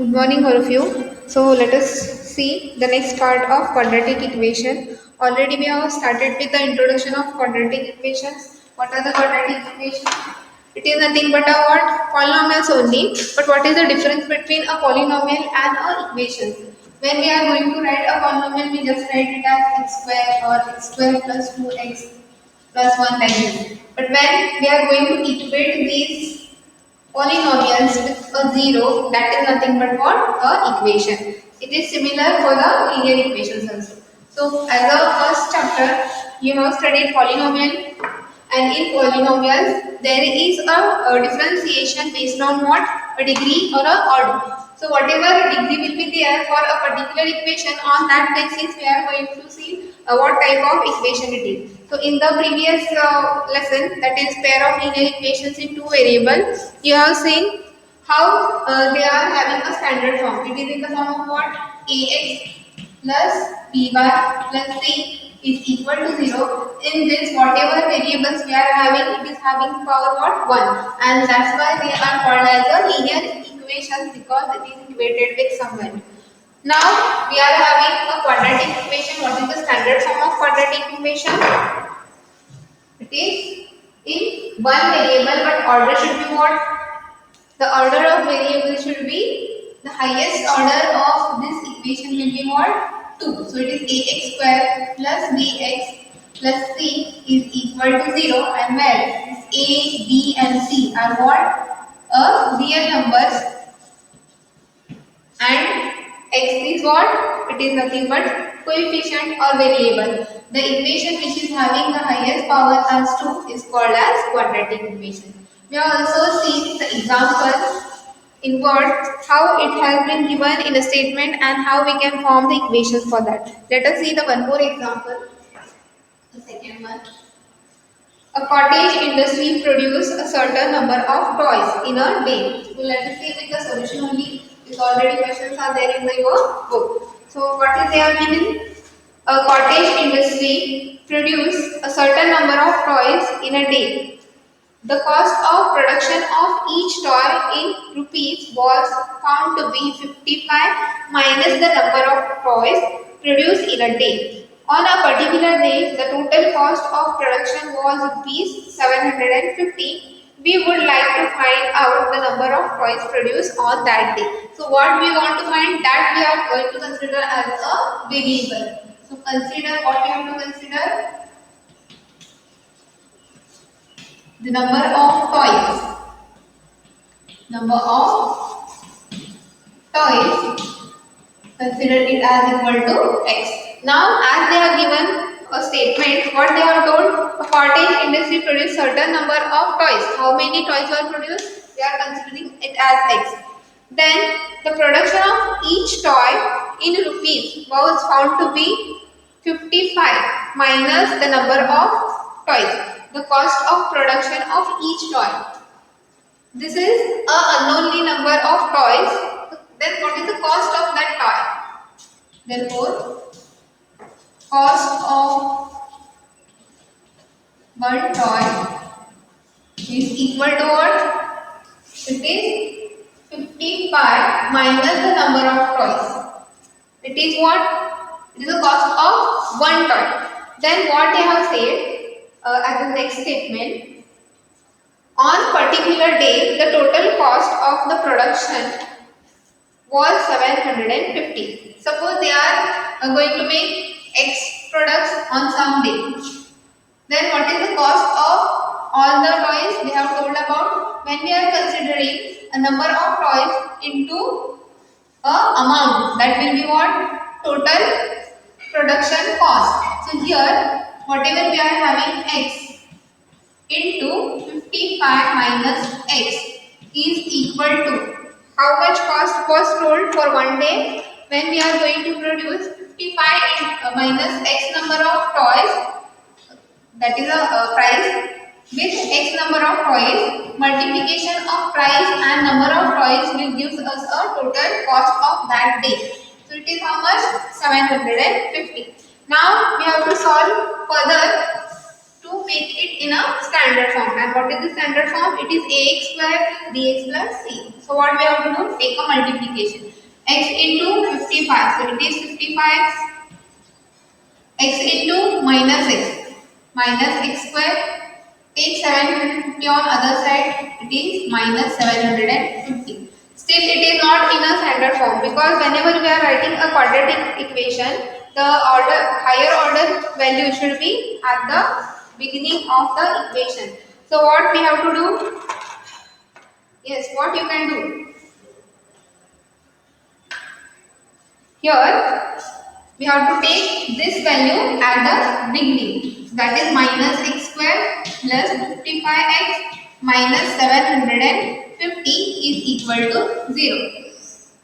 Good morning, all of you. So let us see the next part of quadratic equation. Already we have started with the introduction of quadratic equations. What are the quadratic equations? It is nothing but a what? Polynomials only. But what is the difference between a polynomial and a equation? When we are going to write a polynomial, we just write it as x square or x square plus 2x plus 1 like this. But when we are going to equate these polynomials with a zero, that is nothing but what? A equation. It is similar for the linear equations also. So as a first chapter, you have studied polynomial, and in polynomials there is a differentiation based on what? A degree or a order. So whatever degree will be there for a particular equation, on that basis we are going to see what type of equation it is. So in the previous lesson, that is pair of linear equations in two variables, you have seen how they are having a standard form. It is in the form of what? Ax plus by plus c is equal to 0. In this, whatever variables we are having, it is having power what? 1. And that's why they are called as a linear equations, because it is equated with some value. Now we are having a quadratic equation. What is the standard form of quadratic equation? It is in one variable, but order should be what? The order of variable should be, the highest order of this equation will be what? 2. So it is ax square plus bx plus c is equal to 0, and where this a, b and c are what? Real numbers, and x is what? It is nothing but coefficient or variable. The equation which is having the highest power as 2 is called as quadratic equation. We have also seen the example in words how it has been given in a statement and how we can form the equations for that. Let us see the one more example. The second one. A cottage industry produces a certain number of toys in a day. So let us see with the solution only. Because already questions are there in your book. So what is they are given? A cottage industry produce a certain number of toys in a day. The cost of production of each toy in rupees was found to be 55 minus the number of toys produced in a day. On a particular day, the total cost of production was rupees 750. We would like to find out the number of toys produced on that day. So what we want to find, that we are going to consider as a variable. So consider what we have to consider, the number of toys. Number of toys, consider it as equal to x. Now, as they are given a statement, what they are told, a cottage industry produce certain number of toys. How many toys were produced? They are considering it as x. Then, the production of each toy in rupees was found to be 55 minus the number of toys. The cost of production of each toy. This is a unknownly number of toys. Then what is the cost of that toy? Therefore, cost of one toy is equal to what? It is 55 minus the number of toys. It is what? It is the cost of one toy. Then what they have said as the next statement, on particular day, the total cost of the production was 750. Suppose they are going to make X products on some day. Then what is the cost of all the toys they have told about? When we are considering a number of toys into a amount, that will be what? Total production cost. So here whatever we are having X into 55 minus x is equal to, how much cost was told for one day? When we are going to produce 55 minus x number of toys, that is a price, with x number of toys, multiplication of price and number of toys will give us a total cost of that day. So it is how much? 750. Now we have to solve further to make it in a standard form. And what is the standard form? It is ax square plus bx plus c. So what we have to do? Take a multiplication. X into 55. So it is 55 x into minus x square. Take 750 on other side, it is minus 750. Still it is not in a standard form, because whenever we are writing a quadratic equation, the higher order value should be at the beginning of the equation. So what we have to do? Yes, what you can do? Here we have to take this value at the beginning. So that is minus x square plus 55x minus 750 is equal to 0.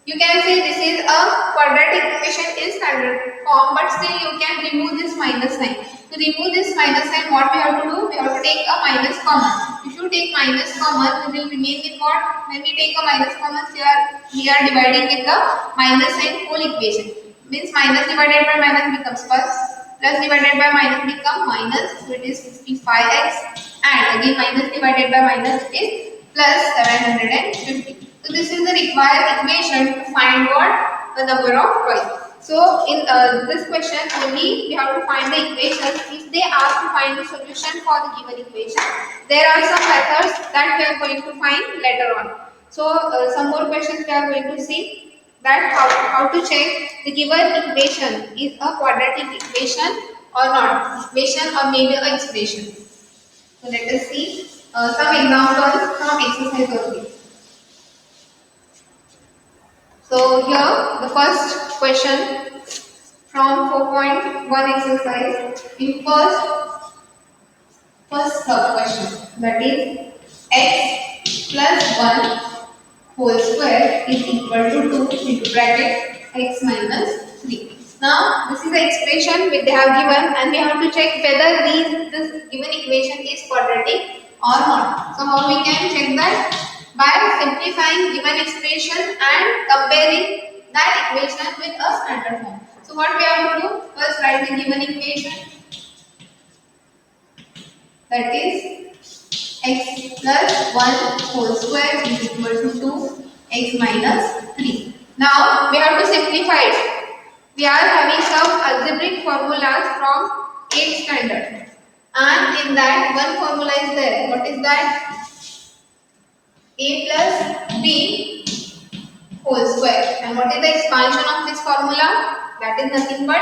You can say this is a quadratic equation in standard form, but still you can remove this minus sign. To remove this minus sign, what we have to do? We have to take a minus common. If you take minus common, we will remain with what? When we take a minus common, we are dividing with the minus sign whole equation. Means minus divided by minus becomes plus, plus divided by minus become minus, so it is 55x, and again minus divided by minus is plus 750. So this is the required equation to find what? The number of y. So in this question only we have to find the equation. If they ask to find the solution for the given equation, there are some methods that we are going to find later on. So some more questions we are going to see, that how to check the given equation is a quadratic equation or not, equation or maybe a expression. So let us see some examples from exercise only. So here the first question from 4.1 exercise, in first question, that is x plus 1 whole square is equal to 2 into bracket x minus 3. Now this is the expression which they have given, and we have to check whether this given equation is quadratic or not. So how we can check that? By simplifying given expression and comparing that equation with a standard form. So what we have to do? First write the given equation, that is x plus 1 whole square is equal to 2 x minus 3. Now we have to simplify it. We are having some algebraic formulas from 8th standard, and in that one formula is there. What is that? A plus b whole square. And what is the expansion of this formula? That is nothing but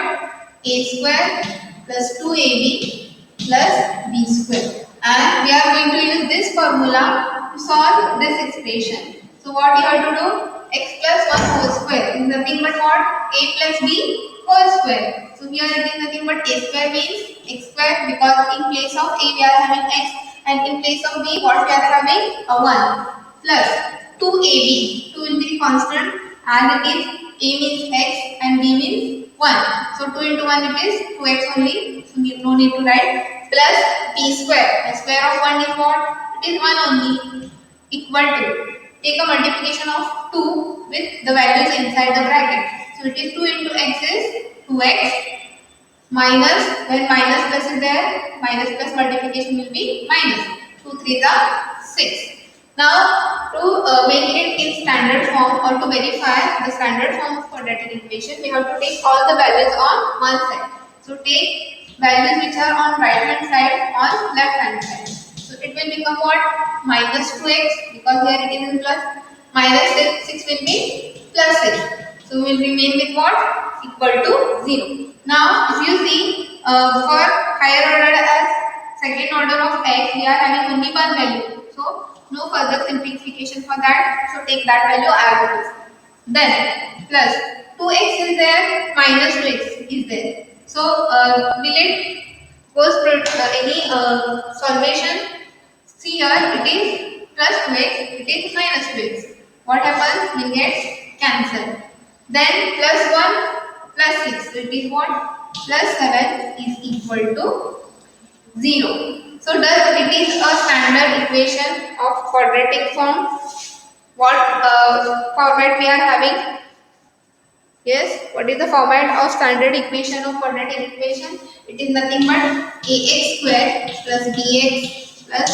a square plus 2ab plus b square. And we are going to use this formula to solve this expression. So what you have to do? X plus 1 whole square is nothing but what? A plus b whole square. So here it is nothing but a square means x square, because in place of a we are having x, and in place of b what we are having? A 1, plus 2ab. 2 will be the constant, and it is a means x and b means 1. So 2 into 1 it is 2x only. So no need to write, plus b square. The square of 1 is what? It is 1 only, equal to, take a multiplication of 2 with the values inside the bracket. So it is 2 into x is 2x, minus, when minus plus is there, minus plus multiplication will be minus. 2 3 are 6. Now to make it in standard form, or to verify the standard form of quadratic equation, we have to take all the values on one side. So take values which are on right hand side on left hand side. So it will become what? Minus 2x, because here it is in plus, minus 6 will be plus 6. So we will remain with what? Equal to 0. Now if you see for higher order as second order of x, we are having only one value. So no further simplification for that. So take that value as it is. Then plus 2x is there, minus 2x is there. So will it goes for any solvation? See here it is plus 2x, it is minus 2x. What happens? Will get cancelled. Then plus 1 plus 6. So it is what? Plus 7 is equal to 0. So does it is a standard equation of quadratic form? What format we are having? Yes, what is the format of standard equation of quadratic equation? It is nothing but ax square plus bx plus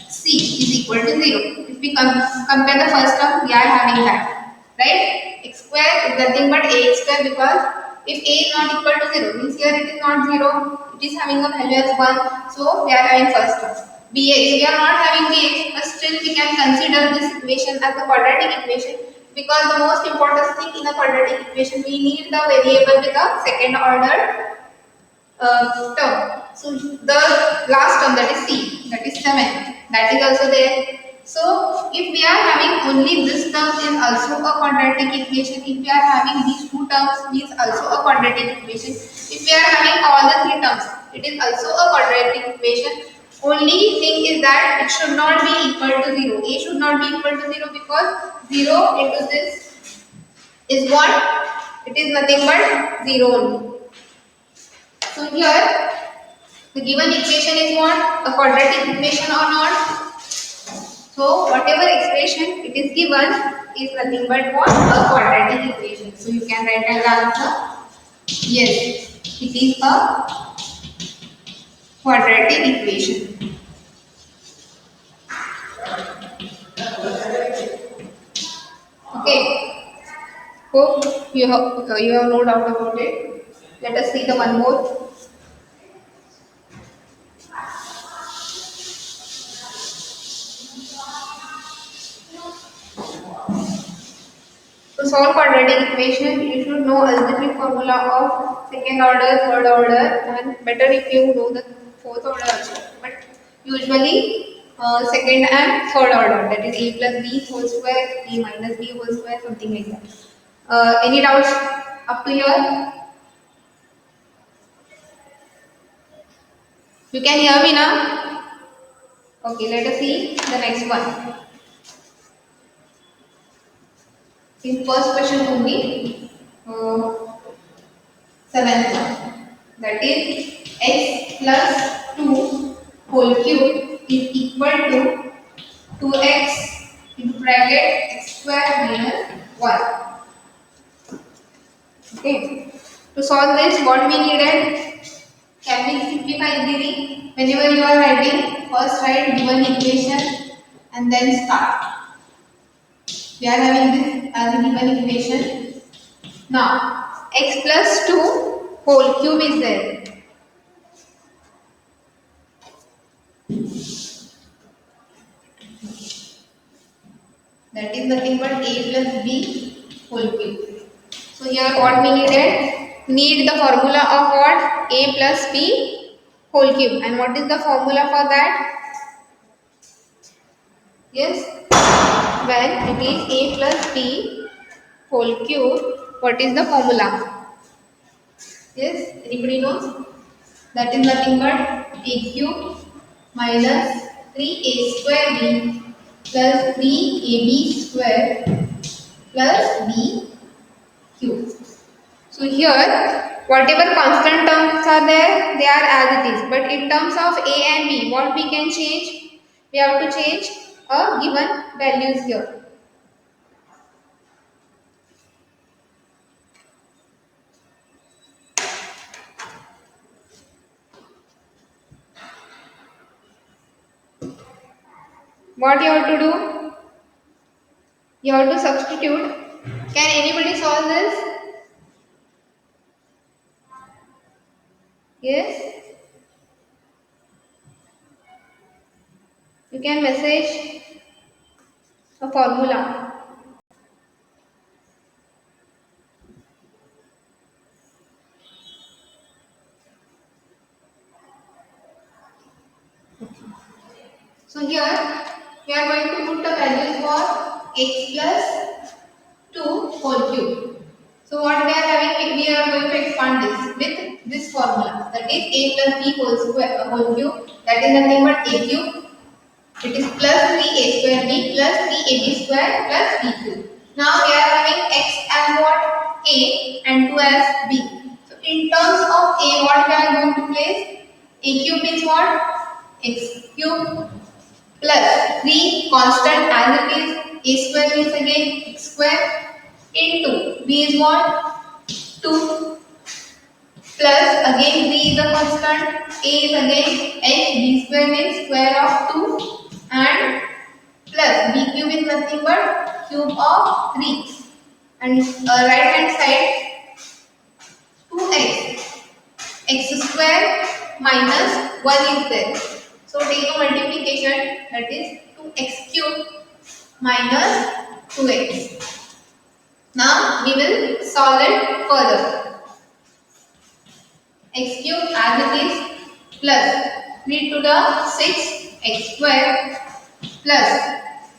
c is equal to 0. If we compare the first term, we are having that, right? X square is nothing but ax square, because if a is not equal to 0, means here it is not 0, it is having a value as 1, so we are having first term. Bx, we are not having bx, but still we can consider this equation as a quadratic equation, because the most important thing in a quadratic equation, we need the variable with a second order term. So the last term, that is c, that is 7, that is also there. So if we are having only this term is also a quadratic equation. If we are having these two terms means also a quadratic equation. If we are having all the three terms, it is also a quadratic equation. Only thing is that it should not be equal to 0. A should not be equal to 0, because 0 into this is what? It is nothing but 0 only. So here the given equation is what? A quadratic equation or not? So whatever expression it is given is nothing but what? A quadratic equation. So you can write as answer. Yes, it is a quadratic equation. Okay. Hope you have no doubt about it. Let us see the one more. To solve quadratic equation, you should know algebraic formula of second order, third order, and better if you know the fourth order also. But usually second and third order, that is a plus b whole square, a minus b whole square, something like that. Any doubts up to here? You can hear me now? Okay, let us see the next one. In first question only. Seventh one, that is x plus 2 whole cube is equal to 2x into bracket x square minus 1. Okay. To solve this, what we needed? Can we simplify easily? Whenever you are writing, first write given equation and then start. We are having this as a given equation. Now, x plus 2 whole cube is there. That is nothing but a plus b whole cube. So here what we needed? Need the formula of what? A plus b whole cube. And what is the formula for that? Yes, when it is a plus b whole cube, what is the formula? Yes, anybody knows? That is nothing but a cube minus 3a square b plus 3ab square plus b cube. So here, whatever constant terms are there, they are as it is. But in terms of a and b, what we can change? We have to change a given values here. What you have to do? You have to substitute. Can anybody solve this? Yes? You can message a formula. So here, we are going to put the values for x plus 2 whole cube. So what we are having, we are going to expand this with this formula, that is a plus b whole square whole cube, that is nothing but a cube. It is plus 3a square b plus 3ab square plus b cube. Now we are having x as what? A and 2 as b. So in terms of a, what we are going to place? A cube is what? X cube plus 3 constant as it is. A square means again x square into b is what? 2 plus again b is a constant, a is again h, b square means square of 2 and plus b cube is nothing but cube of 3 and right hand side 2x, x square minus 1 is there. So take a multiplication, that is 2x cube minus 2x. Now we will solve it further. X cube as it is plus 3 to the 6 x square plus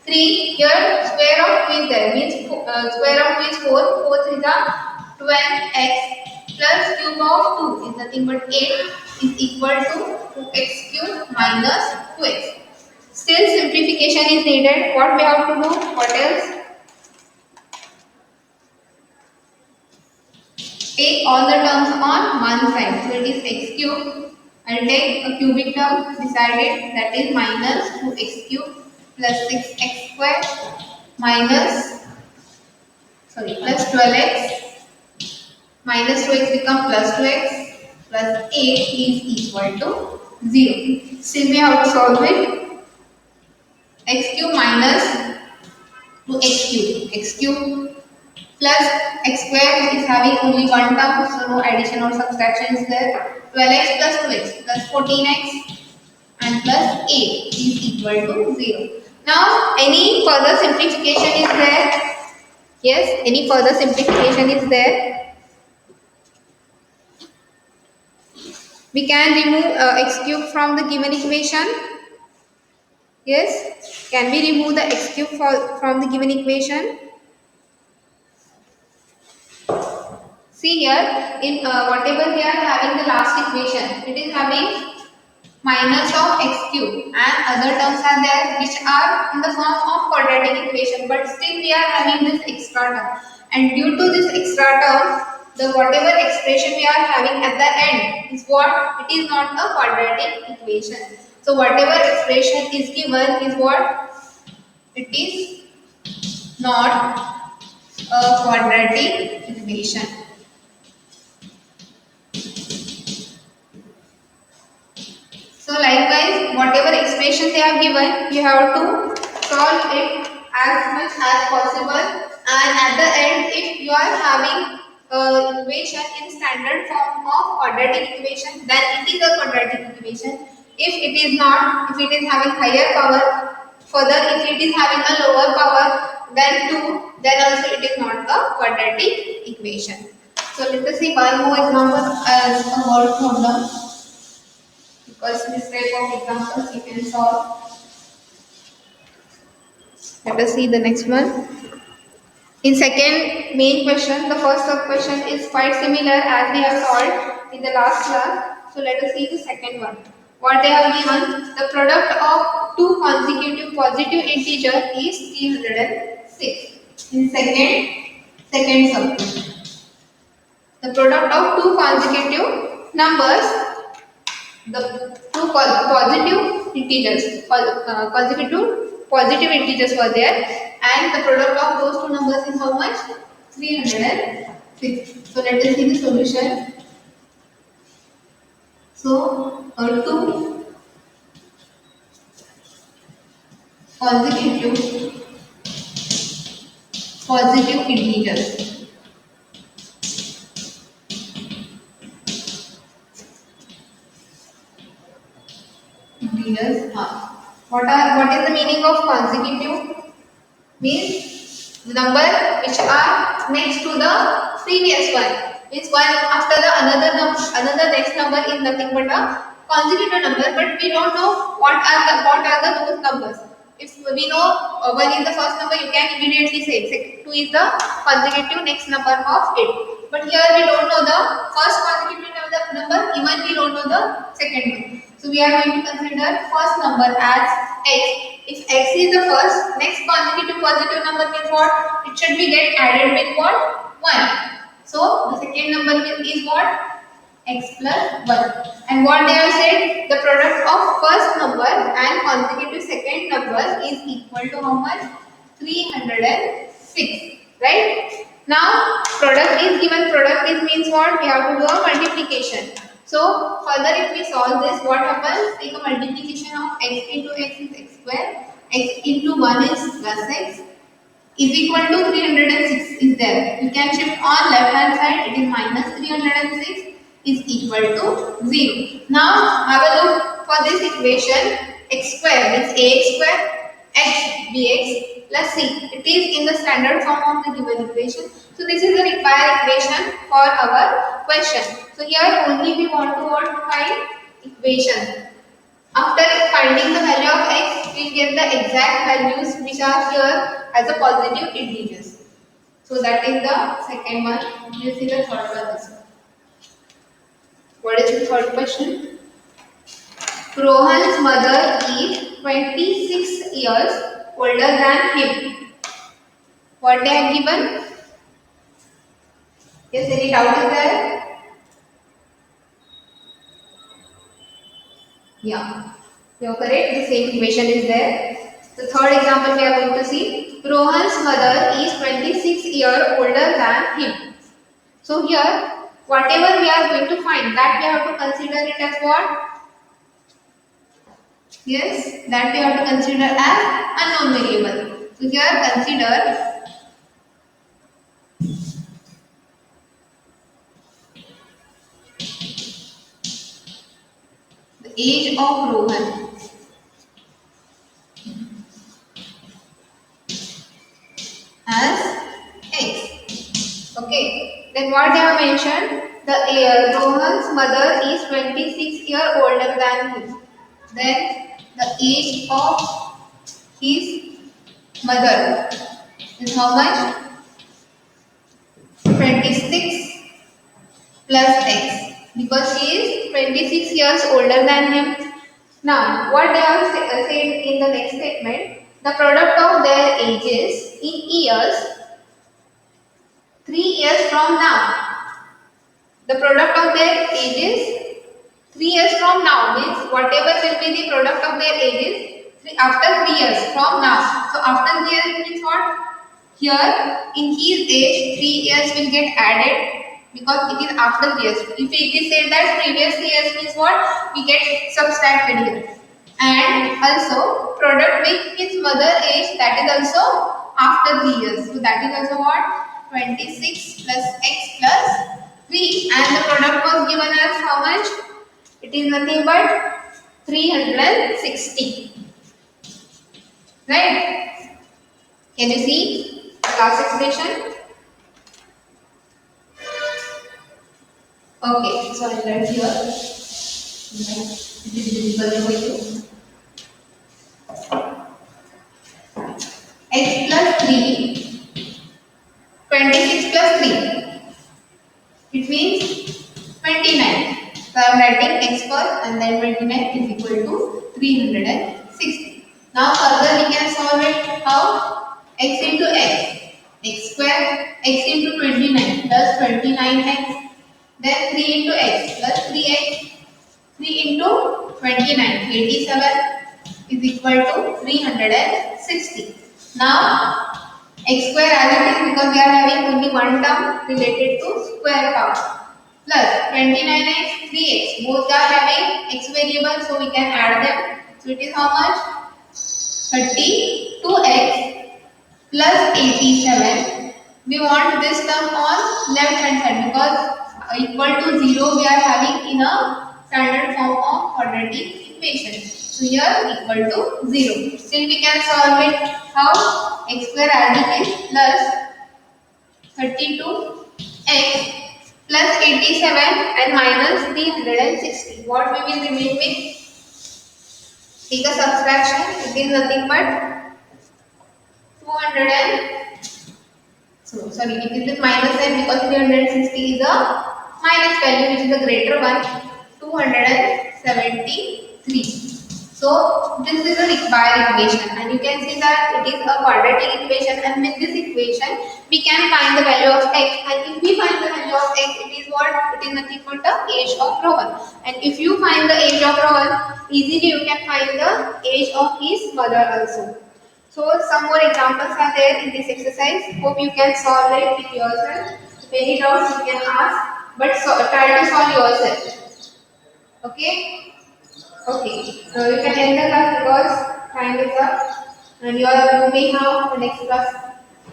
3 here square of 2 is there means square of 2 is 4, 4 is the 12x plus cube of 2 is nothing but 8 is equal to 2x cube minus 2x. Still simplification is needed. What we have to do? What else? Take all the terms on one side. So it is x cube. I'll take a cubic term beside it, that is minus 2x cube plus 6x square minus plus 12x minus 2x become plus 2x plus 8 is equal to 0. Still we have to solve it. X cube minus 2x cube plus x square is having only one term, so no addition or subtraction is there. 12x plus 2x plus 14x and plus 8 is equal to 0. Now any further simplification is there? Yes, any further simplification is there? We can remove x cube from the given equation. Yes, can we remove the x cube from the given equation? See here, in whatever we are having the last equation, it is having minus of x cube and other terms are there which are in the form of quadratic equation, but still we are having this extra term, and due to this extra term, the whatever expression we are having at the end is what? It is not a quadratic equation. So whatever expression is given is what? It is not a quadratic equation. So likewise, whatever expression they have given, you have to solve it as much as possible, and at the end, if you are having equation in standard form of quadratic equation, then it is a quadratic equation. If it is not, if it is having higher power, further if it is having a lower power than 2, then also it is not a quadratic equation. So let us see one more example as a word problem, because this type of examples you can solve. Let us see the next one. In second main question, the first sub question is quite similar as we have solved in the last class. So let us see the second one. What they have given, the product of two consecutive positive integers is 306. In second sub question, the product of two consecutive numbers, the two positive integers, consecutive positive integers were there, and the product of those two numbers is how much? 306. So let us see the solution. So two consecutive positive integers. Integers are. What is the meaning of consecutive? Means the number which are next to the previous one. Means one after the another next number is nothing but a consecutive number, but we don't know what are the those numbers. If we know one is the first number, you can immediately say two is the consecutive next number of it. But here we don't know the first consecutive number, even we don't know the second one. So we are going to consider first number as x. If x is the first, next consecutive positive number means what? It should be get added with what? 1. So the second number is what? X plus 1. And what they have said? The product of first number and consecutive second number is equal to how much? 306. Right? Now product is given. Product is means what? We have to do a multiplication. So further if we solve this, what happens? Take a multiplication of x into x is x square. X into 1 is plus x is equal to 306 is there. You can shift on left hand side. It is minus 306 is equal to 0. Now have a look for this equation. X square means ax square x bx plus c. It is in the standard form of the given equation. So this is the required equation for our question. So here only we want to find equation. After finding the value of x, we will get the exact values which are here as a positive integers. So that is the second one. You see the third one also. What is the third question? Rohan's mother is 26 years older than him. What they have given? Yes, any doubt is there? Yeah, you are correct. The same equation is there. The third example we are going to see. Rohan's mother is 26 years older than him. So here, whatever we are going to find, that we have to consider it as what? Yes, that we have to consider as unknown variable. So here consider the age of Rohan as x. Okay. Then what they have mentioned? The Rohan's mother is 26 years older than him. Then the age of his mother is how much? 26 plus x, because she is 26 years older than him. Now, what they have said in the next statement, the product of their ages in years 3 years from now. The product of their ages 3 years from now means whatever will be the product of their ages after 3 years from now. So after 3 years means what? Here in his age 3 years will get added because it is after 3 years. If it is said that previous 3 years means what? We get subtracted here. And also product with his mother age, that is also after 3 years. So that is also what? 26 plus x plus 3, and the product was given as how much? It is nothing but 360. Right? Can you see the last expression? Okay, so I'll write here. It is visible for you. X plus 3, 26 plus 3. It means 29. So I am writing x first and then 29 is equal to 360. Now further we can solve it how? X into x. X square, x into 29 plus 29x. Then 3 into x plus 3x. 3 into 29, 87 is equal to 360. Now x square as it is, because we are having only one term related to square power, plus 29x, 3x, both are having x variable, so we can add them. So it is how much? 32x plus 87. We want this term on left hand side because equal to 0 we are having in a standard form of quadratic equation. So here equal to 0. Still we can solve it how? X square as it is plus 32x plus 87 and minus 360. What we will remain with? Take a subtraction. It is nothing but 200 and sorry, it is with minus sign because 360 is a minus value which is the greater one, 273. So this is a required equation, and you can see that it is a quadratic equation, and with this equation we can find the value of x, and if we find the value of x, it is what? It is nothing but the age of Rohan, and if you find the age of Rohan, easily you can find the age of his mother also. So some more examples are there in this exercise. Hope you can solve it with yourself. If any doubts you can ask, but try to solve yourself. Okay? Okay. You can end the class because time is up, and you may have the next class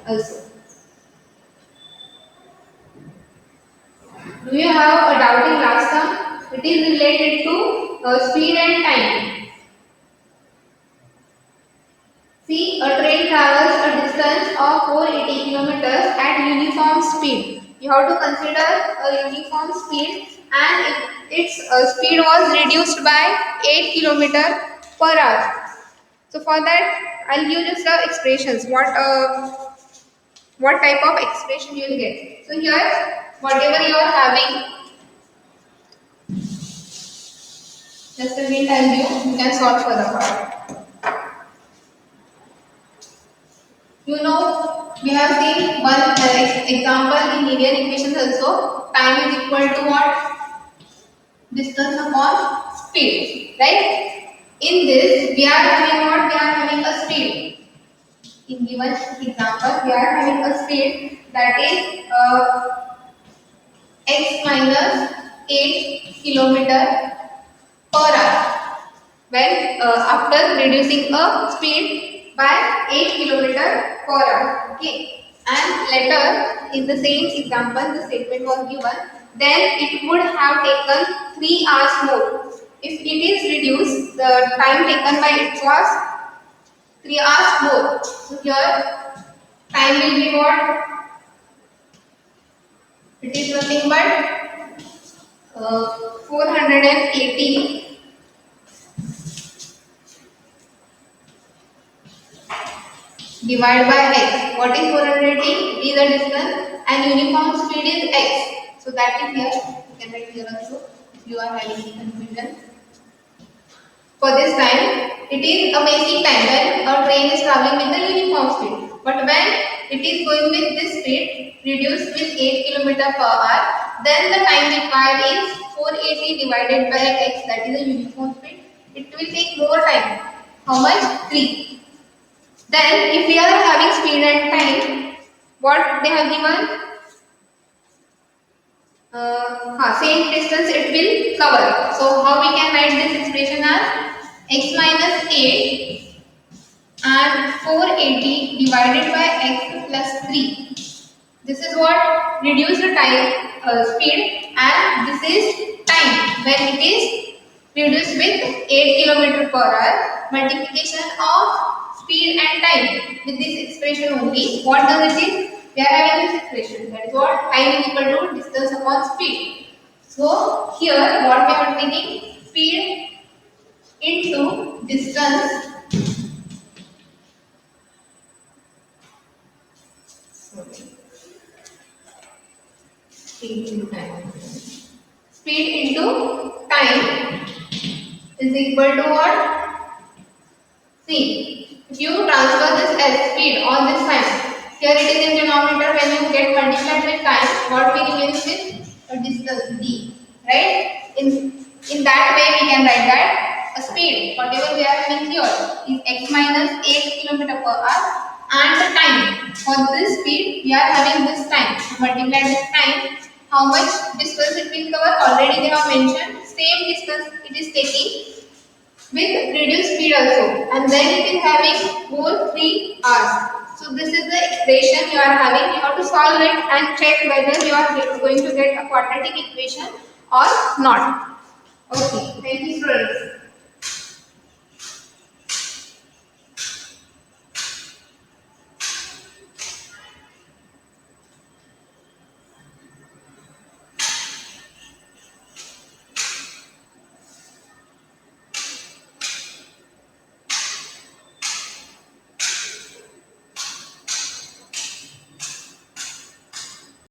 also. Do you have a doubt in last term? It is related to speed and time. See, a train travels a distance of 480 kilometers at uniform speed. You have to consider a uniform speed, and its speed was reduced by 8 kilometer per hour. So for that, I'll give just the expressions. What type of expression you will get. So here, whatever you are having, just a hint I'll give. You can solve for the part. You know, we have seen one example in linear equations also. Time is equal to what? Distance upon speed, right? In this, we are having what? We are having a speed. In given example, we are having a speed that is x minus 8 kilometer per hour. When after reducing a speed by 8 kilometer per hour. Okay. And later in the same example the statement was given, then it would have taken 3 hours more. If it is reduced, the time taken by it was 3 hours more. So here time will be what? It is nothing but 480 divided by x. What is 480? It is a distance and uniform speed is x. So that is here. You can write here also if you are having any confusion. For this time, it is a basic time when a train is traveling with the uniform speed. But when it is going with this speed, reduced with 8 km per hour, then the time required is 480 divided by x, that is the uniform speed. It will take more time. How much? 3. Then, if we are having speed and time, what they have given? Same distance it will cover. So, how we can write this expression as x minus 8 and 480 divided by x plus 3. This is what reduce the time speed, and this is time when it is reduced with 8 km per hour. Multiplication of speed and time with this expression only. What does it is? We are having this expression. That is what time is equal to distance upon speed. So here what we are taking, speed into distance. Speed into time. Speed into time is equal to what? See, if you transfer this as speed on this time, here it is in denominator. When you get multiplied with time, what will remains with a distance d, right? In that way we can write that a speed, whatever we are having here, is x minus 8 km per hour, and the time for this speed we are having this time. Multiply this time, how much distance it will cover? Already they have mentioned same distance it is taking with reduced speed also, and then it is having whole 3 hours. So this is the expression you are having. You have to solve it and check whether you are going to get a quadratic equation or not. Okay, thank you students.